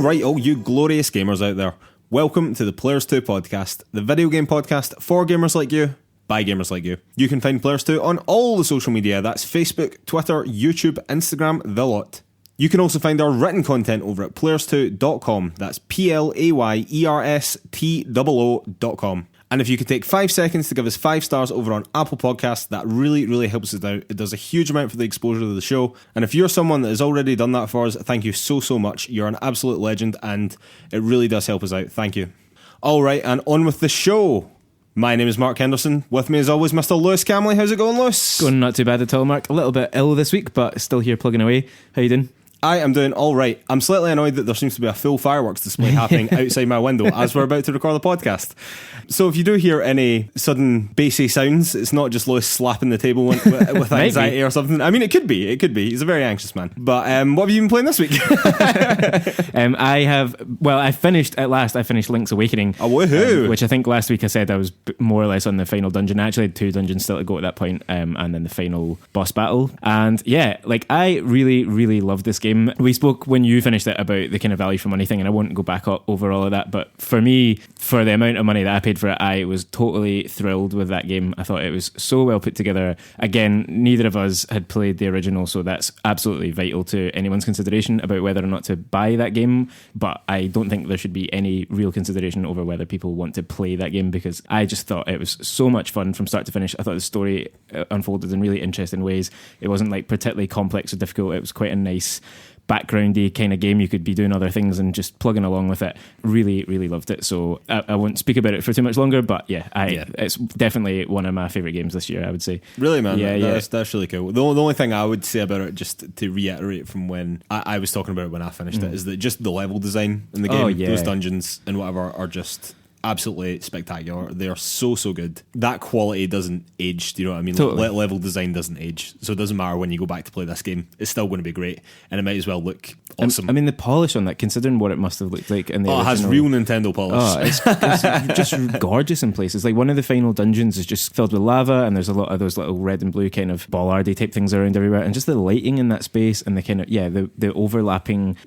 Alright, all you glorious gamers out there, welcome to the PlayersToo Podcast, the video game podcast for gamers like you, by gamers like you. You can find PlayersToo on all the social media, that's Facebook, Twitter, YouTube, Instagram, the lot. You can also find our written content over at PlayersToo.com, that's PlayerStoo.com. And if you could take 5 seconds to give us 5 stars over on Apple Podcasts, that really helps us out. It does a huge amount for the exposure of the show. And if you're someone that has already done that for us, thank you so much. You're an absolute legend, and it really does help us out. Thank you. All right, and on with the show. My name is Mark Henderson. With me as always, Mr. Lewis Camley. How's it going, Lewis? Going not too bad at all, Mark. A little bit ill this week, but still here plugging away. How you doing? I am doing all right. I'm slightly annoyed that there seems to be a full fireworks display happening outside my window as we're about to record the podcast. So if you do hear any sudden bassy sounds, it's not just Lewis slapping the table with anxiety or something. I mean, it could be. He's a very anxious man. But what have you been playing this week? I finished Link's Awakening. Oh, woohoo! Which I think last week I said I was more or less on the final dungeon. I actually had 2 dungeons still to go at that point, and then the final boss battle. And yeah, like I really loved this game. We spoke when you finished it about the kind of value for money thing, and I won't go back over all of that, but for me, for the amount of money that I paid for it, I was totally thrilled with that game. I thought it was so well put together. Again, neither of us had played the original, so that's absolutely vital to anyone's consideration about whether or not to buy that game, but I don't think there should be any real consideration over whether people want to play that game, because I just thought it was so much fun from start to finish. I thought the story unfolded in really interesting ways. It wasn't like particularly complex or difficult. It was quite a nice backgroundy kind of game. You could be doing other things and just plugging along with it. Really loved it. So I won't speak about it for too much longer, but it's definitely one of my favourite games this year, I would say. Really, man? That's really cool. The only thing I would say about it, just to reiterate from when I was talking about it when I finished it, is that just the level design in the game, those dungeons and whatever are just absolutely spectacular. They are so good. That quality doesn't age. Do you know what I mean? Totally. Level design doesn't age, so it doesn't matter when you go back to play this game. It's still going to be great, and it might as well look awesome. I mean, the polish on that, considering what it must have looked like in the original, it has real Nintendo polish. It's just gorgeous in places. Like one of the final dungeons is just filled with lava, and there's a lot of those little red and blue kind of bollardy type things around everywhere, and just the lighting in that space and the kind of the overlapping,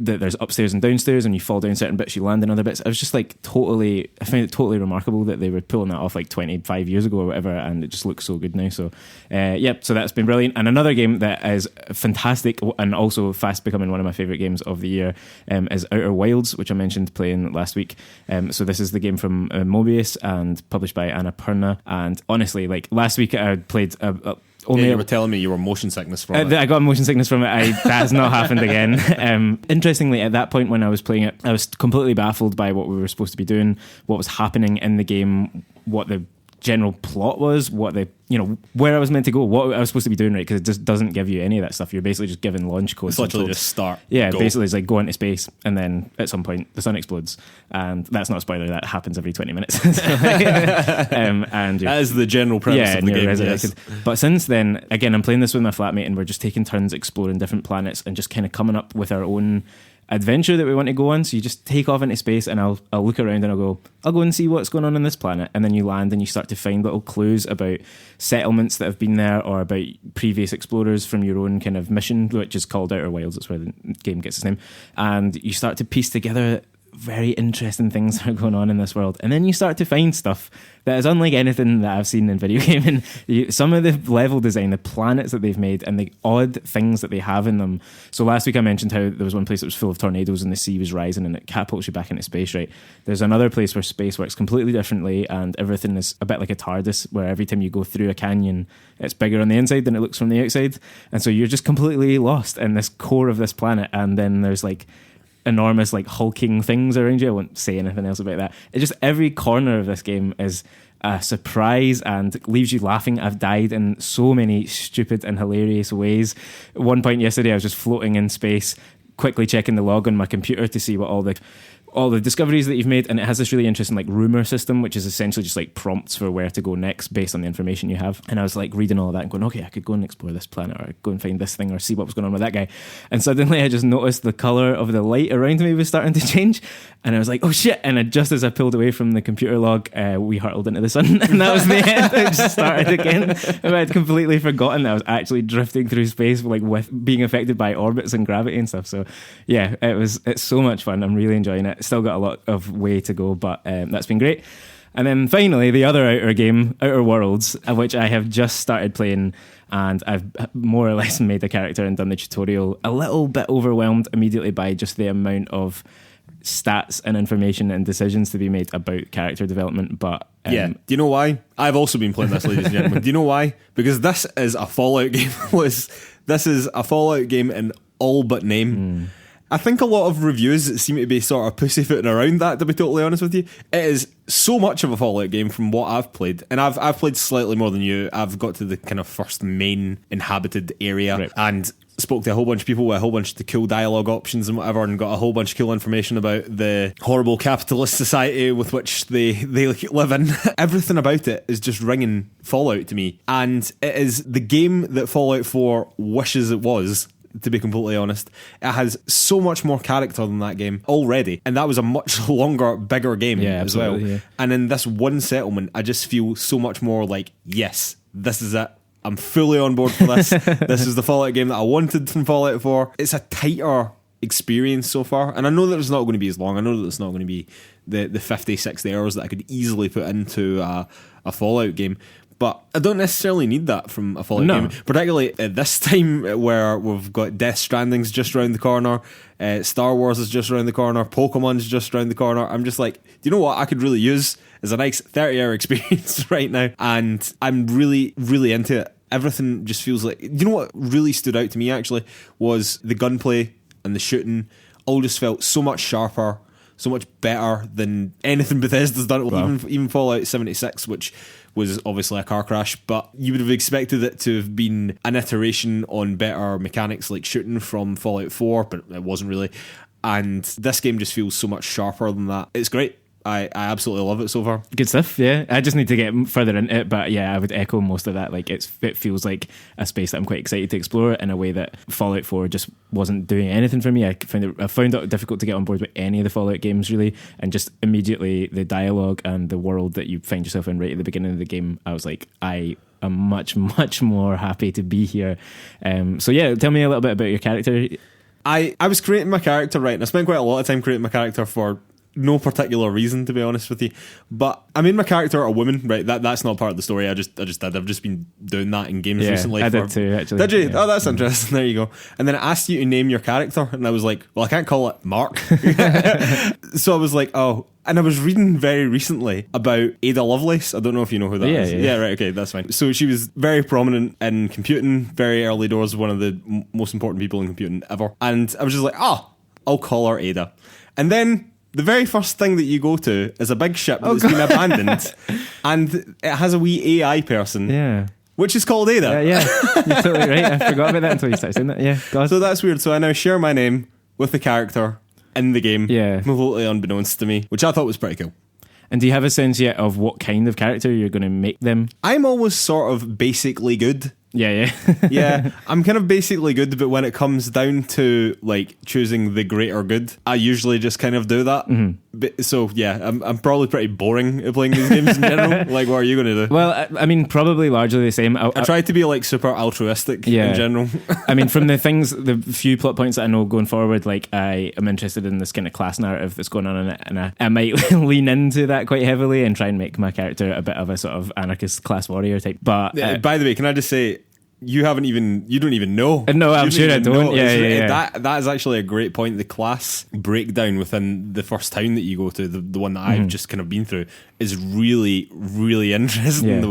there's upstairs and downstairs, and you fall down certain bits, you land in other bits. I was just like I found it totally remarkable that they were pulling that off like 25 years ago or whatever, and it just looks so good now. So so that's been brilliant. And another game that is fantastic and also fast becoming one of my favourite games of the year is Outer Wilds, which I mentioned playing last week. So this is the game from Mobius and published by Annapurna. And honestly, like last week I played you were telling me you were motion sickness from it. I got motion sickness from it. That has not happened again. Interestingly, at that point when I was playing it, I was completely baffled by what we were supposed to be doing, what was happening in the game, what the general plot was, where I was meant to go, what I was supposed to be doing, right? Because it just doesn't give you any of that stuff. You're basically just given launch codes. It's literally just start. Yeah, go. basically it's like go into space, and then at some point the sun explodes, and that's not a spoiler. That happens every 20 minutes. And that is the general premise of the game. Yes. But since then, again, I'm playing this with my flatmate, and we're just taking turns exploring different planets and just kind of coming up with our own adventure that we want to go on. So you just take off into space, and I'll look around and I'll go and see what's going on this planet, and then you land and you start to find little clues about settlements that have been there or about previous explorers from your own kind of mission, which is called Outer Wilds. That's where the game gets its name. And you start to piece together very interesting things that are going on in this world, and then you start to find stuff that is unlike anything that I've seen in video gaming. Some of the level design, the planets that they've made, and the odd things that they have in them. So last week I mentioned how there was one place that was full of tornadoes and the sea was rising and it catapults you back into space, right? There's another place where space works completely differently, and everything is a bit like a TARDIS, where every time you go through a canyon, it's bigger on the inside than it looks from the outside, and so you're just completely lost in this core of this planet. And then there's like enormous like hulking things around you. I won't say anything else about that. It's just every corner of this game is a surprise and leaves you laughing. I've died in so many stupid and hilarious ways. At one point yesterday I was just floating in space, quickly checking the log on my computer to see what all the all the discoveries that you've made, and it has this really interesting like rumor system, which is essentially just like prompts for where to go next based on the information you have. And I was like reading all of that and going, okay, I could go and explore this planet, or go and find this thing, or see what was going on with that guy. And suddenly I just noticed the color of the light around me was starting to change, and I was like, oh shit. And just as I pulled away from the computer log, we hurtled into the sun, and that was the end. It just started again. And I had completely forgotten that I was actually drifting through space, like with being affected by orbits and gravity and stuff. So yeah, it's so much fun. I'm really enjoying it. Still got a lot of way to go, but that's been great. And then finally, the other Outer Worlds, of which I have just started playing, and I've more or less made a character and done the tutorial. A little bit overwhelmed immediately by just the amount of stats and information and decisions to be made about character development. But yeah, do you know why? I've also been playing this, ladies and gentlemen. Do you know why? Because this is a Fallout game. This is a Fallout game in all but name. I think a lot of reviews seem to be sort of pussyfooting around that, to be totally honest with you. It is so much of a Fallout game from what I've played. And I've played slightly more than you. I've got to the kind of first main inhabited area, and spoke to a whole bunch of people with a whole bunch of the cool dialogue options and whatever, and got a whole bunch of cool information about the horrible capitalist society with which they live in. Everything about it is just ringing Fallout to me. And it is the game that Fallout 4 wishes it was, to be completely honest. It has so much more character than that game already, and that was a much longer, bigger game as well. Yeah. And in this one settlement, I just feel so much more like, yes, this is it. I'm fully on board for this. This is the Fallout game that I wanted from Fallout 4. It's a tighter experience so far, and I know that it's not going to be as long. I know that it's not going to be the 50, 60 hours that I could easily put into a Fallout game. But I don't necessarily need that from a Fallout game, particularly at this time where we've got Death Stranding's just around the corner, Star Wars is just around the corner, Pokemon's just around the corner. I'm just like, do you know what I could really use is a nice 30-hour experience right now, and I'm really, really into it. Everything just feels like, you know what really stood out to me actually was the gunplay and the shooting all just felt so much sharper, so much better than anything Bethesda's done. Wow. Even Fallout 76, which was obviously a car crash, but you would have expected it to have been an iteration on better mechanics like shooting from Fallout 4, but it wasn't really. And this game just feels so much sharper than that. It's great. I absolutely love it so far. Good stuff, yeah. I just need to get further into it, but yeah, I would echo most of that. Like it feels like a space that I'm quite excited to explore in a way that Fallout 4 just wasn't doing anything for me. I found it difficult to get on board with any of the Fallout games really, and just immediately the dialogue and the world that you find yourself in right at the beginning of the game, I was like, I am much, much more happy to be here. So yeah, tell me a little bit about your character. I was creating my character, right, and I spent quite a lot of time creating my character for no particular reason, to be honest with you. But I made my character a woman, right? That's not part of the story. I just did. I've just been doing that in games recently. I did too, actually. Did you? Yeah. Oh, that's interesting. There you go. And then I asked you to name your character, and I was like, well, I can't call it Mark. So I was like, oh. And I was reading very recently about Ada Lovelace. I don't know if you know who that is. Yeah, right, okay, that's fine. So she was very prominent in computing, very early doors, one of the most important people in computing ever. And I was just like, I'll call her Ada. And then the very first thing that you go to is a big ship that's been abandoned, and it has a wee AI person, which is called Ada. Yeah, you're totally right. I forgot about that until you started saying that. Yeah, God. So that's weird. So I now share my name with the character in the game, completely unbeknownst to me, which I thought was pretty cool. And do you have a sense yet of what kind of character you're going to make them? I'm always sort of basically good. Yeah. Yeah, I'm kind of basically good, but when it comes down to like choosing the greater good, I usually just kind of do that. Mm-hmm. But, so yeah, I'm probably pretty boring at playing these games in general. Like, what are you going to do? Well, I mean, probably largely the same. I try to be like super altruistic in general. I mean, from the few plot points that I know going forward, like I am interested in this kind of class narrative that's going on in it, and I might lean into that quite heavily and try and make my character a bit of a sort of anarchist class warrior type. But by the way, can I just say, you don't even know. No, I'm sure I don't. Yeah. That is actually a great point. The class breakdown within the first town that you go to, the one that I've just kind of been through, is really, really interesting. Yeah. The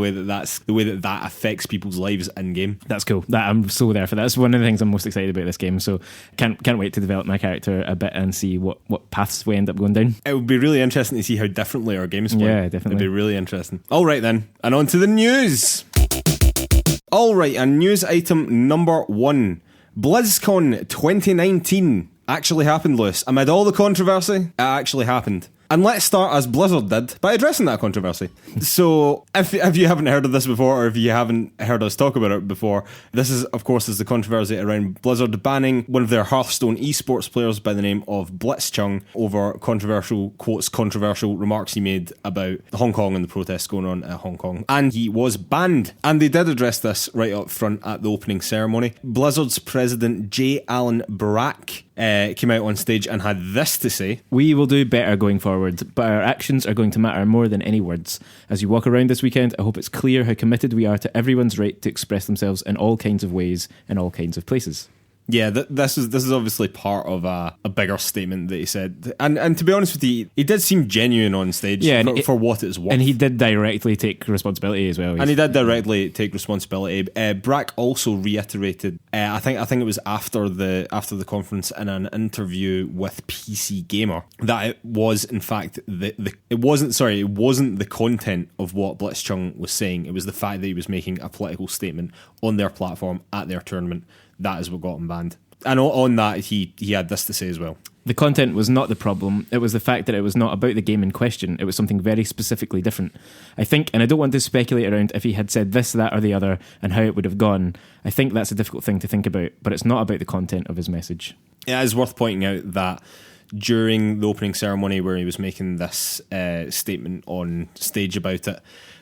way that affects people's lives in game. That's cool. I'm so there for that. That's one of the things I'm most excited about this game. So can't wait to develop my character a bit and see what paths we end up going down. It would be really interesting to see how differently our games play. Yeah, definitely. It'd be really interesting. All right then, and on to the news. All right, and news item number 1. BlizzCon 2019. actually happened, Lewis. Amid all the controversy, it actually happened. And let's start, as Blizzard did, by addressing that controversy. So, if you haven't heard of this before, or if you haven't heard us talk about it before, this is, of course, the controversy around Blizzard banning one of their Hearthstone esports players by the name of BlitzChung over controversial remarks he made about Hong Kong and the protests going on at Hong Kong. And he was banned. And they did address this right up front at the opening ceremony. Blizzard's president, J Allen Brack, came out on stage and had this to say: "We will do better going forward, but our actions are going to matter more than any words. As you walk around this weekend, I hope it's clear how committed we are to everyone's right to express themselves in all kinds of ways, in all kinds of places." Yeah, this is obviously part of a bigger statement that he said. And to be honest with you, he did seem genuine on stage for what it's worth. And he did directly take responsibility as well. And he did directly take responsibility. Brack also reiterated, I think it was after the conference, in an interview with PC Gamer, that it was in fact it wasn't the content of what BlitzChung was saying. It was the fact that he was making a political statement on their platform at their tournament. That is what got him banned. And on that, he had this to say as well. "The content was not the problem. It was the fact that it was not about the game in question. It was something very specifically different. I think, and I don't want to speculate around if he had said this, that, or the other, and how it would have gone. I think that's a difficult thing to think about, but it's not about the content of his message." It is worth pointing out that during the opening ceremony, where he was making this statement on stage about it,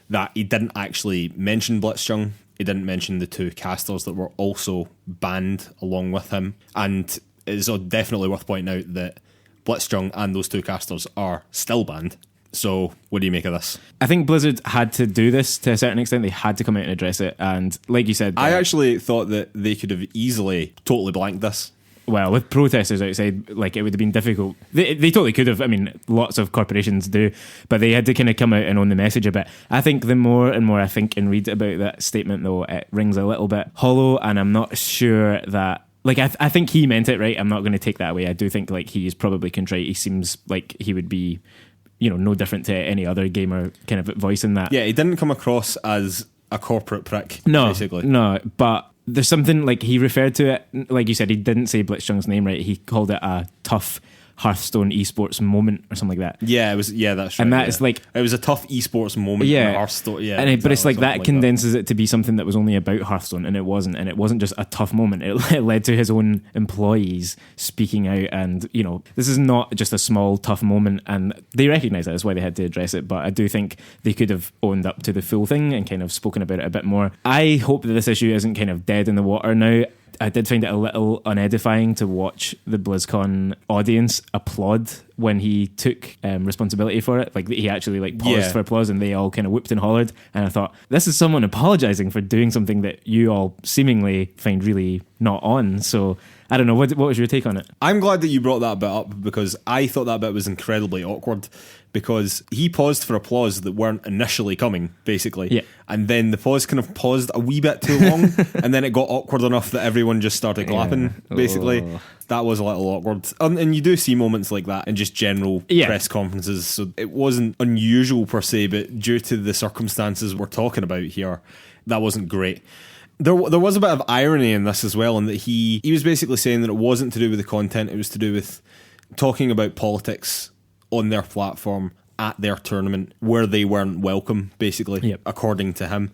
that he didn't actually mention BlitzChung. He didn't mention the two casters that were also banned along with him. And it's definitely worth pointing out that BlitzChung and those two casters are still banned. So what do you make of this? I think Blizzard had to do this to a certain extent. They had to come out and address it. And like you said... I actually thought that they could have easily totally blanked this. Well, with protesters outside, like, it would have been difficult. They totally could have. I mean, lots of corporations do, but they had to kind of come out and own the message a bit. I think the more and more I think and read about that statement, though, it rings a little bit hollow, and I'm not sure that... Like, I think he meant it right. I'm not going to take that away. I do think, like, he is probably contrite. He seems like he would be, no different to any other gamer kind of voice in that. Yeah, he didn't come across as a corporate prick, basically. No, but... There's something, like, he referred to it, like you said, he didn't say BlitzChung's name right. He called it a tough Hearthstone esports moment or something like that. Yeah, it was. Yeah, that's right. And that is like, it was a tough esports moment. Yeah, in Hearthstone. Yeah, and but it's like that condenses it to be something that was only about Hearthstone, and it wasn't. And it wasn't just a tough moment. It led to his own employees speaking out, and this is not just a small tough moment, and they recognise that. That's why they had to address it. But I do think they could have owned up to the full thing and kind of spoken about it a bit more. I hope that this issue isn't kind of dead in the water now. I did find it a little unedifying to watch the BlizzCon audience applaud when he took responsibility for it. Like, he actually paused for applause, and they all kind of whooped and hollered. And I thought, this is someone apologising for doing something that you all seemingly find really not on. So I don't know. What was your take on it? I'm glad that you brought that bit up, because I thought that bit was incredibly awkward, because he paused for applause that weren't initially coming, basically. Yeah. And then the pause kind of paused a wee bit too long, and then it got awkward enough that everyone just started clapping, basically. Oh. That was a little awkward. And you do see moments like that in just general press conferences, so it wasn't unusual per se, but due to the circumstances we're talking about here, that wasn't great. There was a bit of irony in this as well, in that he was basically saying that it wasn't to do with the content, it was to do with talking about politics on their platform at their tournament where they weren't welcome, basically, according to him.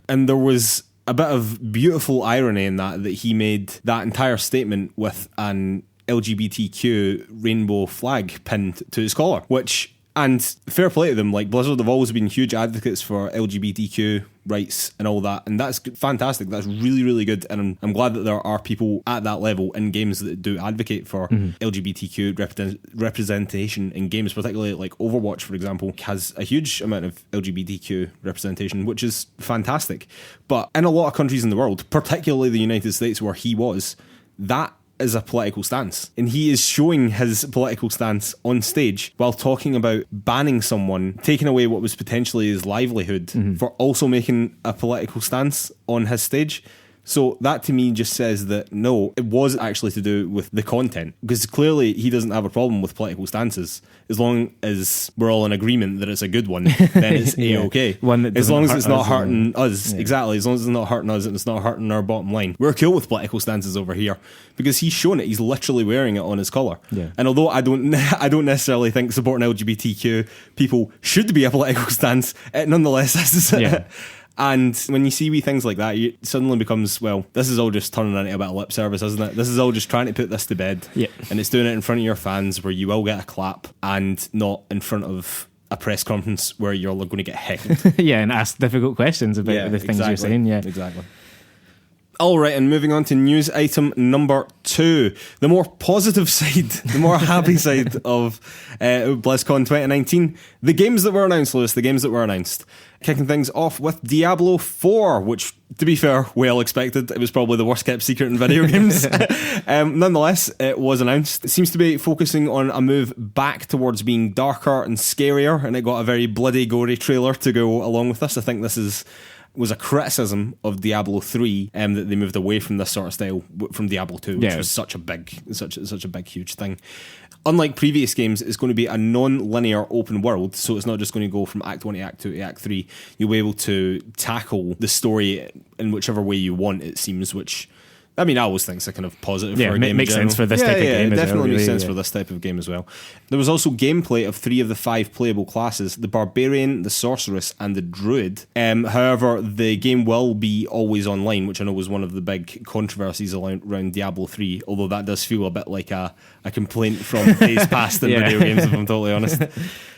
And there was a bit of beautiful irony in that he made that entire statement with an LGBTQ rainbow flag pinned to his collar, which... And fair play to them, like, Blizzard have always been huge advocates for LGBTQ rights and all that, and that's fantastic. That's really, really good, and I'm glad that there are people at that level in games that do advocate for LGBTQ representation in games, particularly like Overwatch, for example, has a huge amount of LGBTQ representation, which is fantastic. But in a lot of countries in the world, particularly the United States where he was, that is a political stance, and he is showing his political stance on stage while talking about banning someone, taking away what was potentially his livelihood, for also making a political stance on his stage. So that to me just says that no, it was actually to do with the content, because clearly he doesn't have a problem with political stances. As long as we're all in agreement that it's a good one, then it's A-okay. One that as long as it's not hurt hurting us, exactly, as long as it's not hurting us and it's not hurting our bottom line. We're cool with political stances over here, because he's shown it. He's literally wearing it on his collar. Yeah. And although I don't necessarily think supporting LGBTQ people should be a political stance, it nonetheless is. Yeah. And when you see wee things like that, it suddenly becomes, well, this is all just turning into a bit of lip service, isn't it? This is all just trying to put this to bed. Yeah. And it's doing it in front of your fans where you will get a clap, and not in front of a press conference where you're going to get heckled. Yeah, and ask difficult questions about the things you're saying. Yeah, exactly. All right, and moving on to news item number 2, the more positive side, the more happy side of BlizzCon 2019. The games that were announced, Lewis, the games that were announced. Kicking things off with Diablo 4, which, to be fair, well expected. It was probably the worst kept secret in video games. Nonetheless, it was announced. It seems to be focusing on a move back towards being darker and scarier, and it got a very bloody, gory trailer to go along with this. I think this was a criticism of Diablo 3, that they moved away from this sort of style from Diablo 2, which was such a big, huge thing. Unlike previous games, it's going to be a non-linear open world, so it's not just going to go from Act 1 to Act 2 to Act 3. You'll be able to tackle the story in whichever way you want, it seems, which, I mean, I always think it's a kind of positive for a game. It makes sense for this type of game as well. It definitely makes sense for for this type of game as well. There was also gameplay of 3 of the 5 playable classes, the Barbarian, the Sorceress, and the Druid. However, the game will be always online, which I know was one of the big controversies around Diablo 3, although that does feel a bit like a complaint from days past in video games, if I'm totally honest.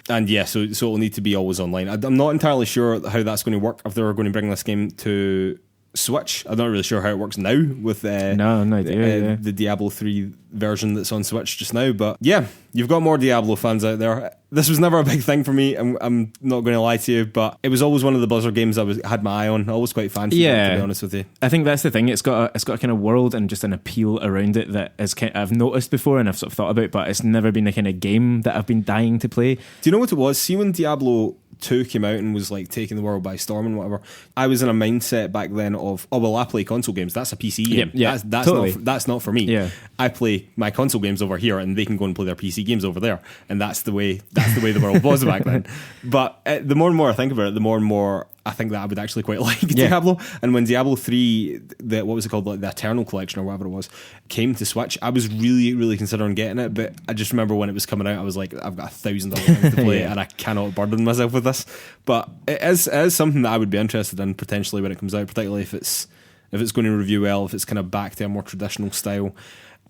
And yeah, so it'll need to be always online. I'm not entirely sure how that's going to work, if they're going to bring this game to Switch. I'm not really sure how it works now with the Diablo 3 version that's on Switch just now, but yeah, you've got more Diablo fans out there. This was never a big thing for me, I'm not going to lie to you, but it was always one of the Blizzard games I had my eye on. I always quite fancied it, to be honest with you. I think that's the thing. It's got a kind of world and just an appeal around it that is I've noticed before and I've sort of thought about, but it's never been the kind of game that I've been dying to play. Do you know what it was? See, when Diablo 2 came out and was like taking the world by storm and whatever, I was in a mindset back then of, oh well, I play console games, that's a PC game. Yeah, that's totally. that's not for me. Yeah. I play my console games over here and they can go and play their PC games over there, and that's the way the world was back then. But the more and more I think about it, the more and more I think that I would actually quite like Diablo. And when Diablo 3, what was it called, like the Eternal Collection or whatever it was, came to Switch, I was really, really considering getting it, but I just remember when it was coming out, I was like, I've got 1,000 other things to play and I cannot burden myself with this. But it is something that I would be interested in potentially when it comes out, particularly if it's going to review well, if it's kind of back to a more traditional style.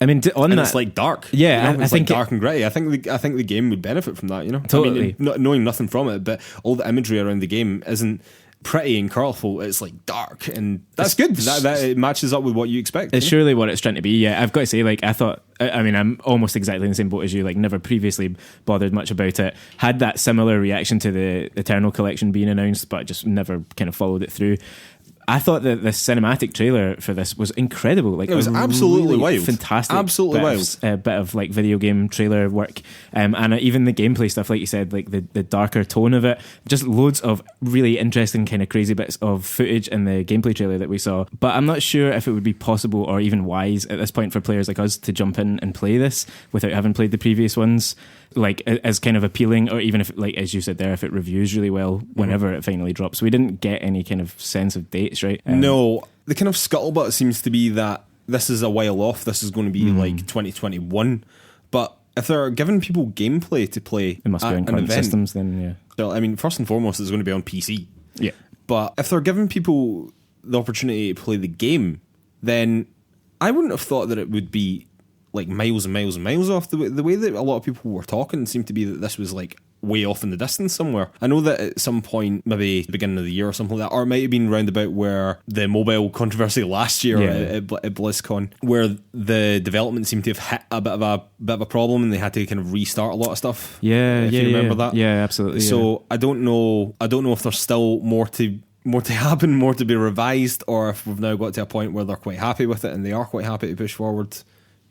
I mean, it's like dark. Yeah, it's like dark and gritty. I think the game would benefit from that. Totally. I mean, knowing nothing from it, but all the imagery around the game isn't pretty and colourful. It's like dark, and that's good. That it matches up with what you expect. It's surely what it's trying to be. Yeah, I've got to say, like, I thought, I mean, I'm almost exactly in the same boat as you. Like, never previously bothered much about it. Had that similar reaction to the Eternal Collection being announced, but just never kind of followed it through. I thought that the cinematic trailer for this was incredible. Like, it was absolutely really wild, fantastic, absolutely wild. A bit of like video game trailer work, and even the gameplay stuff, like you said, like the darker tone of it. Just loads of really interesting, kind of crazy bits of footage in the gameplay trailer that we saw. But I'm not sure if it would be possible or even wise at this point for players like us to jump in and play this without having played the previous ones. Like, as kind of appealing, or even if, like as you said there, if it reviews really well whenever it finally drops. We didn't get any kind of sense of dates, right? No, the kind of scuttlebutt seems to be that this is a while off. This is going to be like 2021. But if they're giving people gameplay to play, it must be on current systems. Then So, I mean, first and foremost, it's going to be on PC. Yeah, but if they're giving people the opportunity to play the game, then I wouldn't have thought that it would be like miles and miles and miles off. The way that a lot of people were talking seemed to be that this was like way off in the distance somewhere. I know that at some point, maybe the beginning of the year or something like that, or it might have been roundabout where the mobile controversy last year at BlizzCon, where the development seemed to have hit a bit of a problem and they had to kind of restart a lot of stuff. If you remember that. Yeah, absolutely. So I don't know if there's still more to happen, more to be revised, or if we've now got to a point where they're quite happy with it and they are quite happy to push forward.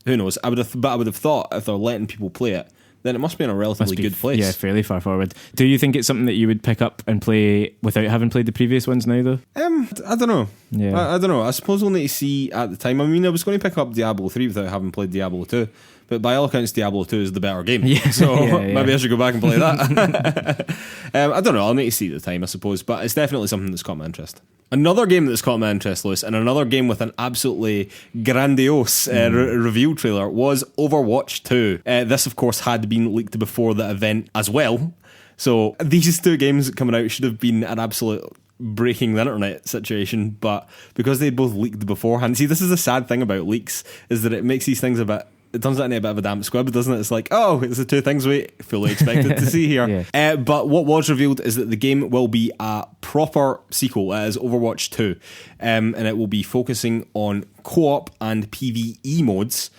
Who knows? I would have thought if they're letting people play it, then it must be in a relatively good place. Yeah, fairly far forward. Do you think it's something that you would pick up and play without having played the previous ones now, though? I don't know. Yeah. I don't know. I suppose we'll need to see at the time. I mean, I was going to pick up Diablo 3 without having played Diablo 2. But by all accounts, Diablo 2 is the better game. Yeah. So Yeah. maybe I should go back and play that. I don't know. I'll need to see at the time, I suppose. But it's definitely something that's caught my interest. Another game that's caught my interest, Lewis, and another game with an absolutely grandiose reveal trailer was Overwatch 2. This, of course, had been leaked before the event as well. So these two games coming out should have been an absolute breaking the internet situation, but because they both leaked beforehand. See, this is the sad thing about leaks, is that it makes these things it turns out into a bit of a damp squib, doesn't it? It's like, oh, it's the two things we fully expected to see here. Yeah. But what was revealed is that the game will be a proper sequel. It is Overwatch 2. And it will be focusing on co-op and PvE modes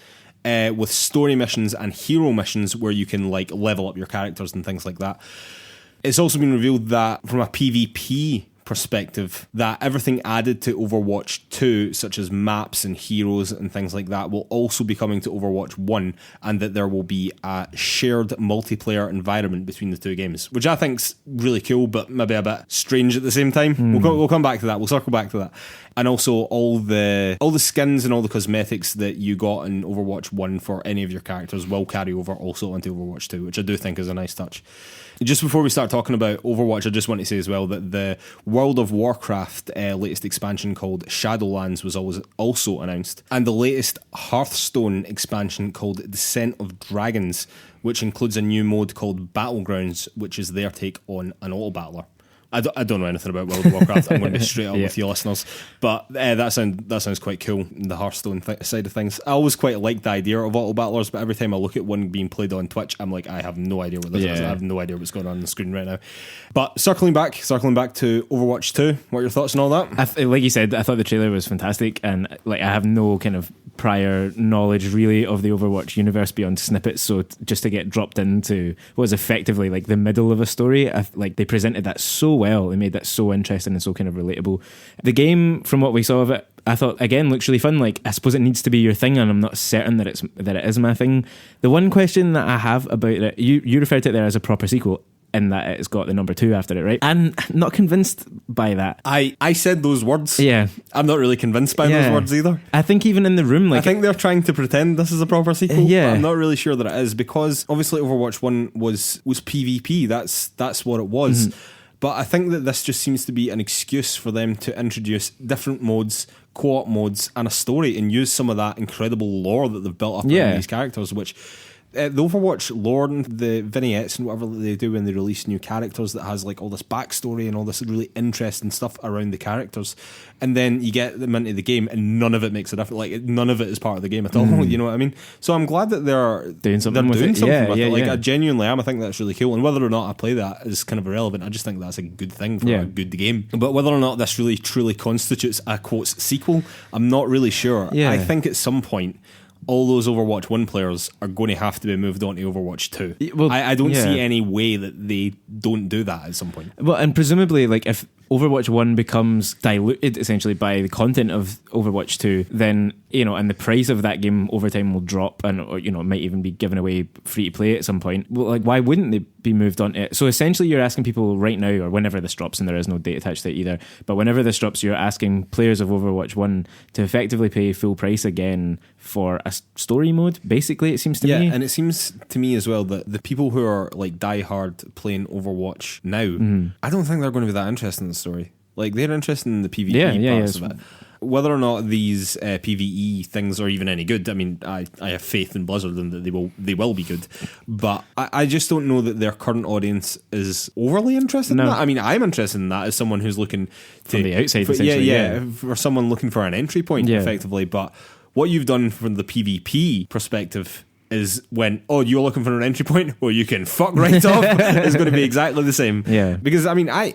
with story missions and hero missions where you can like level up your characters and things like that. It's also been revealed that from a PvP perspective, that everything added to Overwatch 2, such as maps and heroes and things like that, will also be coming to Overwatch 1, and that there will be a shared multiplayer environment between the two games, which I think's really cool, but maybe a bit strange at the same time. We'll come back to that. We'll circle back to that. And also all the skins and all the cosmetics that you got in Overwatch 1 for any of your characters will carry over also into Overwatch 2, which I do think is a nice touch. Just before we start talking about Overwatch, I just want to say as well that the World of Warcraft latest expansion called Shadowlands was also announced, and the latest Hearthstone expansion called Descent of Dragons, which includes a new mode called Battlegrounds, which is their take on an auto-battler. I don't know anything about World of Warcraft. I'm going to be straight up with you listeners, but that sounds quite cool. The Hearthstone side of things, I always quite like the idea of auto battlers, but every time I look at one being played on Twitch, I'm like, I have no idea what this is. I have no idea what's going on the screen right now. But circling back to Overwatch 2, what are your thoughts on all that? Like you said, I thought the trailer was fantastic, and like I have no kind of prior knowledge really of the Overwatch universe beyond snippets, so just to get dropped into what was effectively like the middle of a story, like they presented that so well. They made that so interesting and so kind of relatable. The game, from what we saw of it, I thought again looks really fun. Like I suppose it needs to be your thing, and I'm not certain that it is my thing. The one question that I have about it, you referred to it there as a proper sequel, in that it's got the number 2 after it, right? I'm not convinced by that. I said those words. Yeah. I'm not really convinced by those words either. I think even in the room, like, I think they're trying to pretend this is a proper sequel. Yeah. But I'm not really sure that it is, because obviously Overwatch 1 was PvP. That's what it was. Mm-hmm. But I think that this just seems to be an excuse for them to introduce different modes, co-op modes, and a story, and use some of that incredible lore that they've built up around these characters, which the Overwatch lore and the vignettes and whatever they do when they release new characters that has like all this backstory and all this really interesting stuff around the characters, and then you get them into the game and none of it makes a difference. Like none of it is part of the game at all. You know what I mean? So I'm glad that they're doing something with it. Like I genuinely am. I think that's really cool, and whether or not I play that is kind of irrelevant. I just think that's a good thing for a good game. But whether or not this really truly constitutes a quotes sequel, I'm not really sure. I think at some point all those Overwatch 1 players are going to have to be moved on to Overwatch 2. Well, I don't see any way that they don't do that at some point. Well, and presumably, like, if Overwatch 1 becomes diluted essentially by the content of Overwatch 2, then, you know, and the price of that game over time will drop, and, or, you know, it might even be given away free to play at some point. Well, like, why wouldn't they be moved on to it? So essentially you're asking people right now, or whenever this drops, and there is no date attached to it either, but whenever this drops, you're asking players of Overwatch 1 to effectively pay full price again for a story mode, basically, it seems to me. Yeah, and it seems to me as well that the people who are like diehard playing Overwatch now, I don't think they're going to be that interested in the story. Like, they're interested in the PvP parts of it. Whether or not these PvE things are even any good, I mean, I have faith in Blizzard and that they will be good, but I just don't know that their current audience is overly interested in that. I mean, I'm interested in that as someone who's looking from the outside, essentially. For someone looking for an entry point, effectively. But what you've done from the PvP perspective is you're looking for an entry point? Well, you can fuck right off. It's going to be exactly the same. Yeah. Because, I mean, I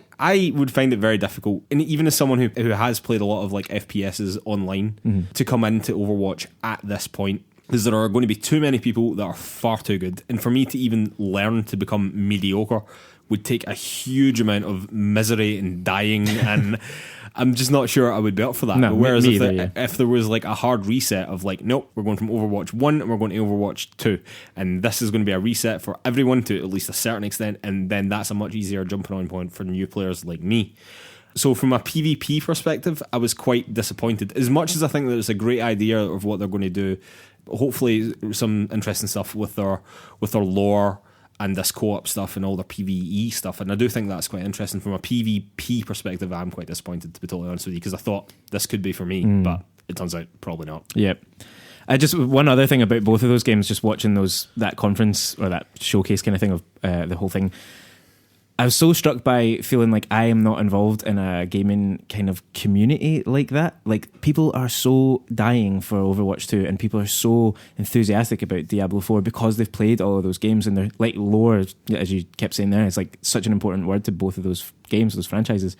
would find it very difficult, and even as someone who has played a lot of like FPSs online, to come into Overwatch at this point, because there are going to be too many people that are far too good, and for me to even learn to become mediocre would take a huge amount of misery and dying and I'm just not sure I would be up for that. No, Whereas me either, if there was like a hard reset of like, nope, we're going from Overwatch 1 and we're going to Overwatch 2, and this is going to be a reset for everyone to at least a certain extent, and then that's a much easier jumping on point for new players like me. So from a PvP perspective, I was quite disappointed. As much as I think that it's a great idea of what they're going to do, hopefully some interesting stuff with their lore and this co-op stuff and all their PvE stuff, and I do think that's quite interesting. From a PvP perspective, I'm quite disappointed, to be totally honest with you, because I thought this could be for me, but it turns out probably not. Yep. One other thing about both of those games, just watching that conference or that showcase kind of thing of the whole thing, I was so struck by feeling like I am not involved in a gaming kind of community like that. Like, people are so dying for Overwatch 2, and people are so enthusiastic about Diablo 4 because they've played all of those games, and they're like, lore, as you kept saying there, it's like such an important word to both of those games, those franchises.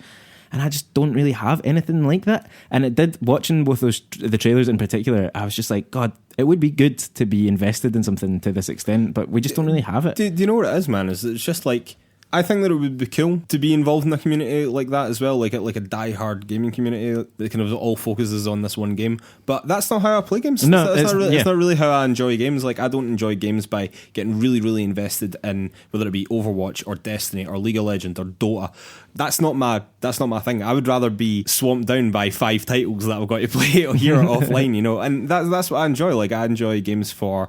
And I just don't really have anything like that. And it did, watching both the trailers in particular, I was just like, God, it would be good to be invested in something to this extent, but we just don't really have it. Do you know what it is, man? It's just like, I think that it would be cool to be involved in a community like that as well, like a die-hard gaming community that kind of all focuses on this one game. But that's not how I play games. No, it's not really how I enjoy games. Like, I don't enjoy games by getting really, really invested in whether it be Overwatch or Destiny or League of Legends or Dota. That's not my thing. I would rather be swamped down by 5 titles that I've got to play here or offline, you know. And that's what I enjoy. Like, I enjoy games for